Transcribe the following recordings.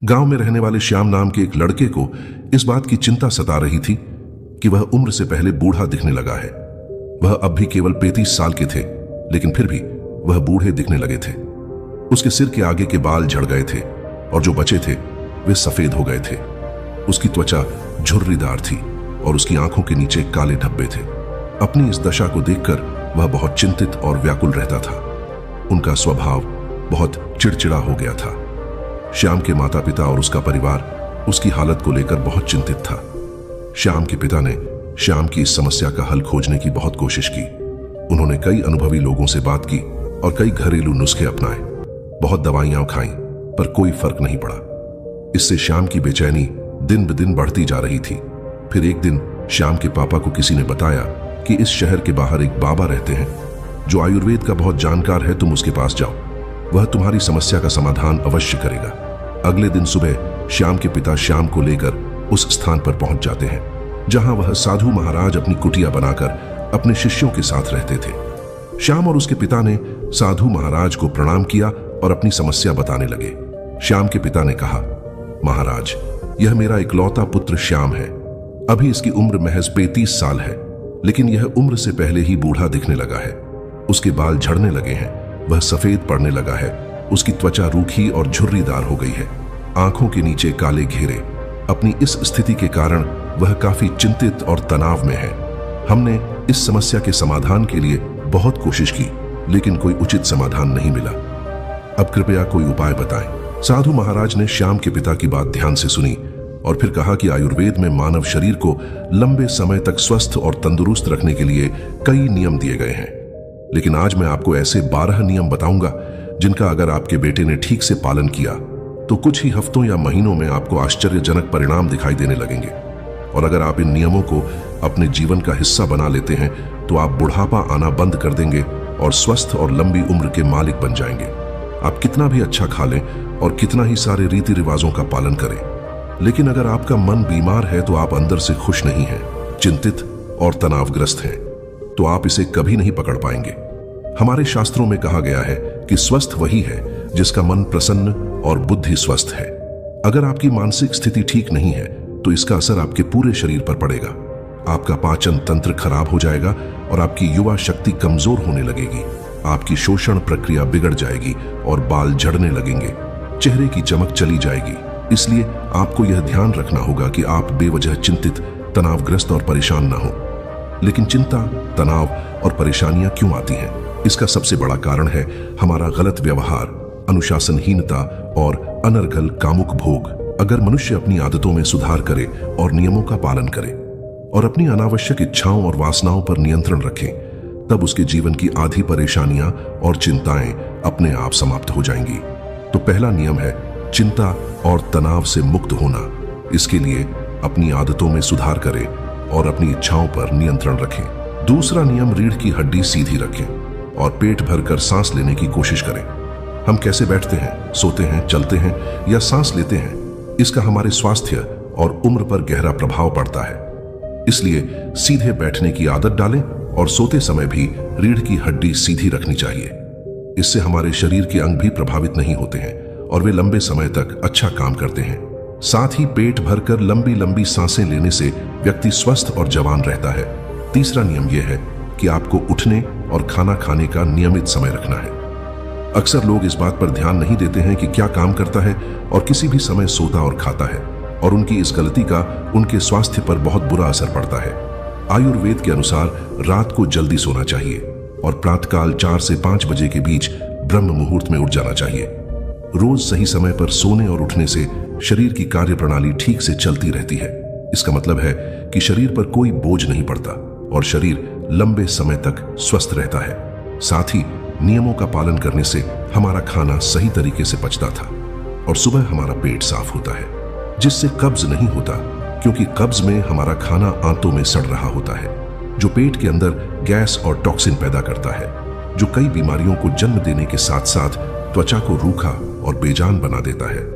गांव में रहने वाले श्याम नाम के एक लड़के को इस बात की चिंता सता रही थी कि वह उम्र से पहले बूढ़ा दिखने लगा है। वह अब भी केवल 35 साल के थे, लेकिन फिर भी वह बूढ़े दिखने लगे थे। उसके सिर के आगे के बाल झड़ गए थे और जो बचे थे वे सफेद हो गए थे। उसकी त्वचा झुर्रीदार थी और उसकी आंखों के नीचे काले धब्बे थे। अपनी इस दशा को देखकर वह बहुत चिंतित और व्याकुल रहता था। उनका स्वभाव बहुत चिड़चिड़ा हो गया था। श्याम के माता पिता और उसका परिवार उसकी हालत को लेकर बहुत चिंतित था। श्याम के पिता ने श्याम की इस समस्या का हल खोजने की बहुत कोशिश की। उन्होंने कई अनुभवी लोगों से बात की और कई घरेलू नुस्खे अपनाए। बहुत दवाइयां खाई पर कोई फर्क नहीं पड़ा। इससे श्याम की बेचैनी दिन ब दिन बढ़ती जा रही थी। फिर एक दिन श्याम के पापा को किसी ने बताया कि इस शहर के बाहर एक बाबा रहते हैं जो आयुर्वेद का बहुत जानकार है, तुम उसके पास जाओ, वह तुम्हारी समस्या का समाधान अवश्य करेगा। अगले दिन सुबह श्याम के पिता श्याम को लेकर उस स्थान पर पहुंच जाते हैं जहां वह साधु महाराज अपनी कुटिया बनाकर अपने शिष्यों के साथ रहते थे। श्याम और उसके पिता ने साधु महाराज को प्रणाम किया और अपनी समस्या बताने लगे। श्याम के पिता ने कहा, महाराज, यह मेरा इकलौता पुत्र श्याम है। अभी इसकी उम्र महज 35 साल है, लेकिन यह उम्र से पहले ही बूढ़ा दिखने लगा है। उसके बाल झड़ने लगे हैं, वह सफेद पड़ने लगा है, उसकी त्वचा रूखी और झुर्रीदार हो गई है, आंखों के नीचे काले घेरे। अपनी इस स्थिति के कारण वह काफी चिंतित और तनाव में है। हमने इस समस्या के समाधान के लिए बहुत कोशिश की, लेकिन कोई उचित समाधान नहीं मिला। अब कृपया कोई उपाय बताएं। साधु महाराज ने श्याम के पिता की बात ध्यान से सुनी और फिर कहा कि आयुर्वेद में मानव शरीर को लंबे समय तक स्वस्थ और तंदुरुस्त रखने के लिए कई नियम दिए गए हैं, लेकिन आज मैं आपको ऐसे 12 नियम बताऊंगा जिनका अगर आपके बेटे ने ठीक से पालन किया तो कुछ ही हफ्तों या महीनों में आपको आश्चर्यजनक परिणाम दिखाई देने लगेंगे। और अगर आप इन नियमों को अपने जीवन का हिस्सा बना लेते हैं तो आप बुढ़ापा आना बंद कर देंगे और स्वस्थ और लंबी उम्र के मालिक बन जाएंगे। आप कितना भी अच्छा खा लें और कितना ही सारे रीति रिवाजों का पालन करें, लेकिन अगर आपका मन बीमार है तो आप अंदर से खुश नहीं हैं, चिंतित और तनावग्रस्त हैं, तो आप इसे कभी नहीं पकड़ पाएंगे। हमारे शास्त्रों में कहा गया है कि स्वस्थ वही है जिसका मन प्रसन्न और बुद्धि स्वस्थ है। अगर आपकी मानसिक स्थिति ठीक नहीं है तो इसका असर आपके पूरे शरीर पर पड़ेगा। आपका पाचन तंत्र खराब हो जाएगा और आपकी युवा शक्ति कमजोर होने लगेगी। आपकी शोषण प्रक्रिया बिगड़ जाएगी और बाल झड़ने लगेंगे, चेहरे की चमक चली जाएगी। इसलिए आपको यह ध्यान रखना होगा कि आप बेवजह चिंतित, तनावग्रस्त और परेशान ना हो। लेकिन चिंता, तनाव और परेशानियां क्यों आती हैं? इसका सबसे बड़ा कारण है हमारा गलत व्यवहार, अनुशासनहीनता और अनर्गल कामुक भोग। अगर मनुष्य अपनी आदतों में सुधार करे और नियमों का पालन करे और अपनी अनावश्यक इच्छाओं और वासनाओं पर नियंत्रण रखे, तब उसके जीवन की आधी परेशानियां और चिंताएं अपने आप समाप्त हो जाएंगी। तो पहला नियम है चिंता और तनाव से मुक्त होना। इसके लिए अपनी आदतों में सुधार करें और अपनी इच्छाओं पर नियंत्रण रखें। दूसरा नियम, रीढ़ की हड्डी सीधी रखें और पेट भरकर सांस लेने की कोशिश करें। हम कैसे बैठते हैं, सोते हैं, चलते हैं या सांस लेते हैं, इसका हमारे स्वास्थ्य और उम्र पर गहरा प्रभाव पड़ता है। इसलिए सीधे बैठने की आदत डालें और सोते समय भी रीढ़ की हड्डी सीधी रखनी चाहिए। इससे हमारे शरीर के अंग भी प्रभावित नहीं होते हैं और वे लंबे समय तक अच्छा काम करते हैं। साथ ही पेट भरकर लंबी लंबी सांसें लेने से व्यक्ति स्वस्थ और जवान रहता है। तीसरा नियम यह है कि आपको उठने और खाना खाने का नियमित समय रखना है। अक्सर लोग इस बात पर ध्यान नहीं देते हैं कि क्या काम करता है और किसी भी समय सोता और खाता है, और उनकी इस गलती का उनके स्वास्थ्य पर बहुत बुरा असर पड़ता है। आयुर्वेद के अनुसार रात को जल्दी सोना चाहिए और प्रातःकाल 4 से 5 बजे के बीच ब्रह्म मुहूर्त में उठ जाना चाहिए। रोज सही समय पर सोने और उठने से शरीर की कार्य प्रणाली ठीक से चलती रहती है। इसका मतलब है कि शरीर पर कोई बोझ नहीं पड़ता और शरीर लंबे समय तक स्वस्थ रहता है। साथ ही नियमों का पालन करने से हमारा खाना सही तरीके से पचता था और सुबह हमारा पेट साफ होता है, जिससे कब्ज नहीं होता, क्योंकि कब्ज में हमारा खाना आंतों में सड़ रहा होता है, जो पेट के अंदर गैस और टॉक्सिन पैदा करता है, जो कई बीमारियों को जन्म देने के साथ साथ त्वचा को रूखा और बेजान बना देता है।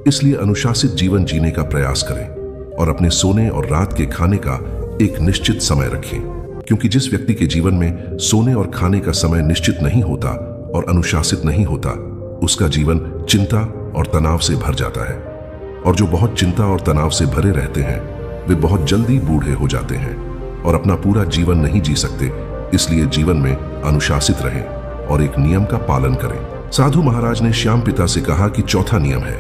इसलिए अनुशासित जीवन जीने का प्रयास करें और अपने सोने और रात के खाने का एक निश्चित समय रखें, क्योंकि जिस व्यक्ति के जीवन में सोने और खाने का समय निश्चित नहीं होता और अनुशासित नहीं होता, उसका जीवन चिंता और तनाव से भर जाता है। और जो बहुत चिंता और तनाव से भरे रहते हैं वे बहुत जल्दी बूढ़े हो जाते हैं और अपना पूरा जीवन नहीं जी सकते। इसलिए जीवन में अनुशासित रहें और एक नियम का पालन करें। साधु महाराज ने श्याम पिता से कहा कि चौथा नियम है,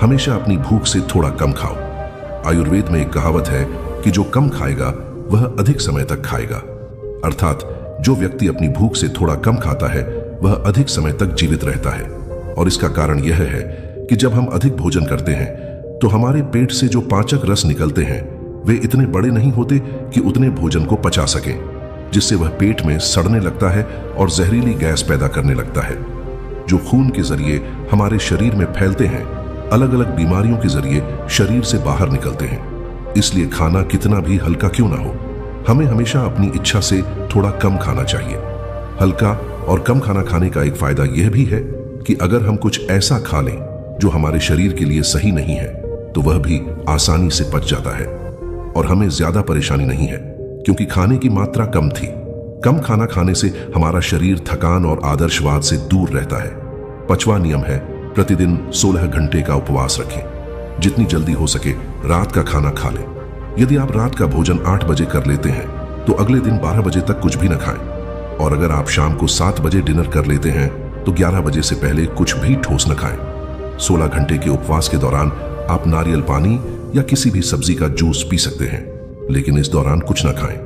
हमेशा अपनी भूख से थोड़ा कम खाओ। आयुर्वेद में एक कहावत है कि जो कम खाएगा वह अधिक समय तक खाएगा, अर्थात जो व्यक्ति अपनी भूख से थोड़ा कम खाता है वह अधिक समय तक जीवित रहता है। और इसका कारण यह है कि जब हम अधिक भोजन करते हैं तो हमारे पेट से जो पाचक रस निकलते हैं वे इतने बड़े नहीं होते कि उतने भोजन को पचा सकें, जिससे वह पेट में सड़ने लगता है और जहरीली गैस पैदा करने लगता है, जो खून के जरिए हमारे शरीर में फैलते हैं, अलग अलग बीमारियों के जरिए शरीर से बाहर निकलते हैं। इसलिए खाना कितना भी हल्का क्यों ना हो, हमें हमेशा अपनी इच्छा से थोड़ा कम खाना चाहिए। हल्का और कम खाना खाने का एक फायदा यह भी है कि अगर हम कुछ ऐसा खा लें जो हमारे शरीर के लिए सही नहीं है तो वह भी आसानी से पच जाता है और हमें ज्यादा परेशानी नहीं है, क्योंकि खाने की मात्रा कम थी। कम खाना खाने से हमारा शरीर थकान और आदर्शवाद से दूर रहता है। 5वां नियम है, प्रतिदिन 16 घंटे का उपवास रखें। जितनी जल्दी हो सके रात का खाना खा लें। यदि आप रात का भोजन 8 बजे कर लेते हैं तो अगले दिन 12 बजे तक कुछ भी न खाएं। और अगर आप शाम को 7 बजे डिनर कर लेते हैं तो 11 बजे से पहले कुछ भी ठोस न खाएं। 16 घंटे के उपवास के दौरान आप नारियल पानी या किसी भी सब्जी का जूस पी सकते हैं, लेकिन इस दौरान कुछ न खाएं।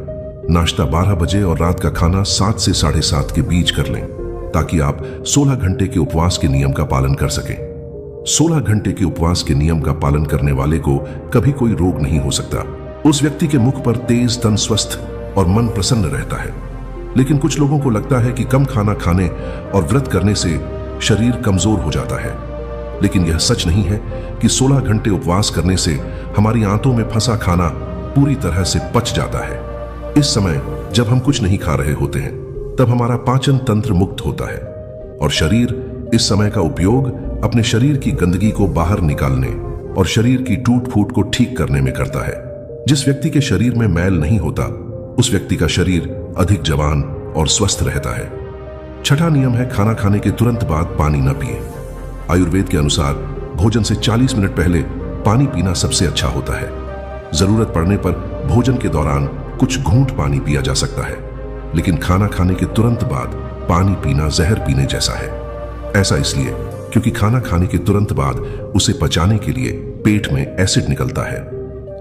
नाश्ता 12 बजे और रात का खाना 7 से 7:30 के बीच कर लें, ताकि आप 16 घंटे के उपवास के नियम का पालन कर सकें। 16 घंटे के उपवास के नियम का पालन करने वाले को कभी कोई रोग नहीं हो सकता। उस व्यक्ति के मुख पर तेज, तन स्वस्थ और मन प्रसन्न रहता है। लेकिन कुछ लोगों को लगता है कि कम खाना खाने और व्रत करने से शरीर कमजोर हो जाता है, लेकिन यह सच नहीं है कि 16 घंटे उपवास करने से हमारी आंतों में फंसा खाना पूरी तरह से पच जाता है। इस समय जब हम कुछ नहीं खा रहे होते हैं तब हमारा पाचन तंत्र मुक्त होता है और शरीर इस समय का उपयोग अपने शरीर की गंदगी को बाहर निकालने और शरीर की टूट फूट को ठीक करने में करता है। जिस व्यक्ति के शरीर में मैल नहीं होता उस व्यक्ति का शरीर अधिक जवान और स्वस्थ रहता है। 6वां नियम है, खाना खाने के तुरंत बाद पानी न पिए। आयुर्वेद के अनुसार भोजन से 40 मिनट पहले पानी पीना सबसे अच्छा होता है। जरूरत पड़ने पर भोजन के दौरान कुछ घूंट पानी पिया जा सकता है, लेकिन खाना खाने के तुरंत बाद पानी पीना जहर पीने जैसा है। ऐसा इसलिए क्योंकि खाना खाने के तुरंत बाद उसे पचाने के लिए पेट में एसिड निकलता है,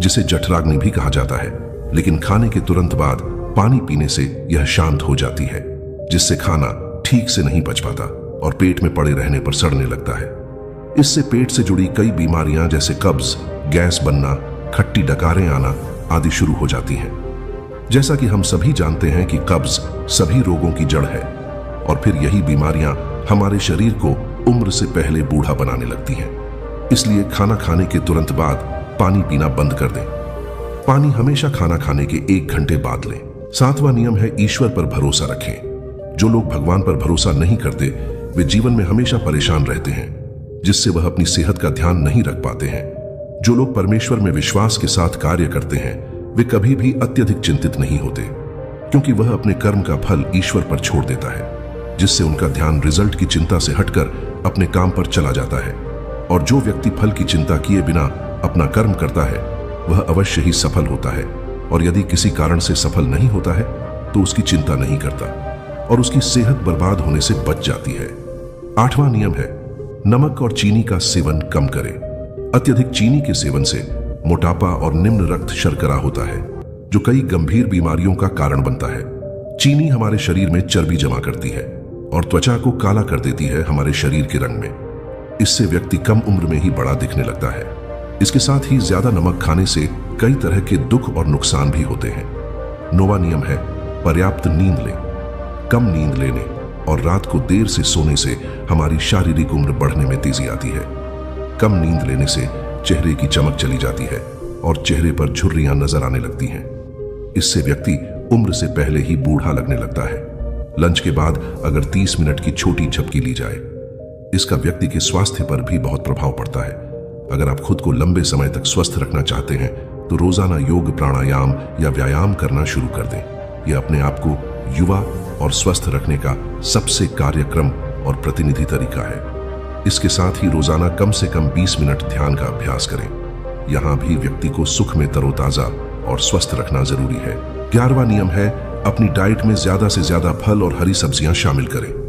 जिसे जठराग्नि भी कहा जाता है। लेकिन खाने के तुरंत बाद पानी पीने से यह शांत हो जाती है, जिससे खाना ठीक से नहीं पच पाता और पेट में पड़े रहने पर सड़ने लगता है। इससे पेट से जुड़ी कई बीमारियां जैसे कब्ज, गैस बनना, खट्टी डकारें आना आदि शुरू हो जाती हैं। जैसा कि हम सभी जानते हैं कि कब्ज सभी रोगों की जड़ है और फिर यही बीमारियां हमारे शरीर को उम्र से पहले बूढ़ा बनाने लगती हैं। इसलिए खाना खाने के तुरंत बाद पानी पीना बंद कर दें। पानी हमेशा खाना खाने के 1 घंटे बाद लें। 7वां नियम है, ईश्वर पर भरोसा रखें। जो लोग भगवान पर भरोसा नहीं करते वे जीवन में हमेशा परेशान रहते हैं, जिससे वह अपनी सेहत का ध्यान नहीं रख पाते हैं। जो लोग परमेश्वर में विश्वास के साथ कार्य करते हैं वे कभी भी अत्यधिक चिंतित नहीं होते, क्योंकि वह अपने कर्म का फल ईश्वर पर छोड़ देता है, जिससे उनका ध्यान रिजल्ट की चिंता से हटकर अपने काम पर चला जाता है। और जो व्यक्ति फल की चिंता किए बिना अपना कर्म करता है वह अवश्य ही सफल होता है, और यदि किसी कारण से सफल नहीं होता है तो उसकी चिंता नहीं करता और उसकी सेहत बर्बाद होने से बच जाती है। 8वां नियम है, नमक और चीनी का सेवन कम करें। अत्यधिक चीनी के सेवन से मोटापा और निम्न रक्त शर्करा होता है, जो कई गंभीर बीमारियों का कारण बनता है। चीनी हमारे शरीर में चर्बी जमा करती है और त्वचा को काला कर देती है हमारे शरीर के रंग में। इससे व्यक्ति कम उम्र में ही बड़ा दिखने लगता है। इसके साथ ही ज्यादा नमक खाने से कई तरह के दुख और नुकसान भी होते हैं। 9वां नियम है, पर्याप्त नींद लें। कम नींद लेने और रात को देर से सोने से हमारी शारीरिक उम्र बढ़ने में तेजी आती है। कम नींद लेने से चेहरे की चमक चली जाती है और चेहरे पर झुर्रियां नजर आने लगती हैं। इससे व्यक्ति उम्र से पहले ही बूढ़ा लगने लगता है। लंच के बाद अगर 30 मिनट की छोटी झपकी ली जाए, इसका व्यक्ति के स्वास्थ्य पर भी बहुत प्रभाव पड़ता है। अगर आप खुद को लंबे समय तक स्वस्थ रखना चाहते हैं तो रोजाना योग, प्राणायाम या व्यायाम करना शुरू कर दें। यह अपने आप को युवा और स्वस्थ रखने का सबसे कार्यक्रम और प्रतिनिधि तरीका है। इसके साथ ही रोजाना कम से कम 20 मिनट ध्यान का अभ्यास करें। यहाँ भी व्यक्ति को सुख में तरोताजा और स्वस्थ रखना जरूरी है। 11वां नियम है, अपनी डाइट में ज्यादा से ज्यादा फल और हरी सब्जियां शामिल करें।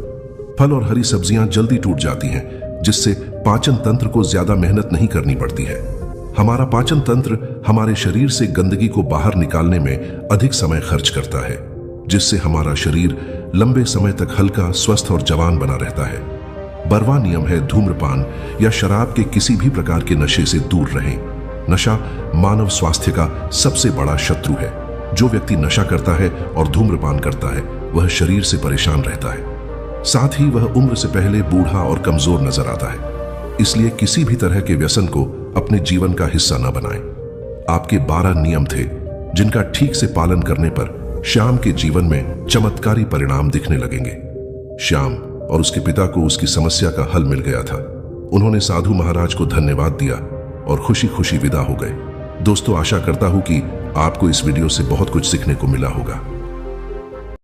फल और हरी सब्जियां जल्दी टूट जाती हैं, जिससे पाचन तंत्र को ज्यादा मेहनत नहीं करनी पड़ती है। हमारा पाचन तंत्र हमारे शरीर से गंदगी को बाहर निकालने में अधिक समय खर्च करता है, जिससे हमारा शरीर लंबे समय तक हल्का, स्वस्थ और जवान बना रहता है। 12वां नियम है, धूम्रपान या शराब के किसी भी प्रकार के नशे से दूर रहें। नशा मानव स्वास्थ्य का सबसे बड़ा शत्रु है। जो व्यक्ति नशा करता है और धूम्रपान करता है, वह शरीर से परेशान रहता है। साथ ही वह उम्र से पहले बूढ़ा और कमजोर नजर आता है। इसलिए किसी भी तरह के व्यसन को अपने जीवन का हिस्सा न बनाएं। आपके 12 नियम थे, जिनका ठीक से पालन करने पर श्याम के जीवन में चमत्कारी परिणाम दिखने लगेंगे। श्याम और उसके पिता को उसकी समस्या का हल मिल गया था। उन्होंने साधु महाराज को धन्यवाद दिया और खुशी खुशी विदा हो गए। दोस्तों, आशा करता हूं कि आपको इस वीडियो से बहुत कुछ सीखने को मिला होगा।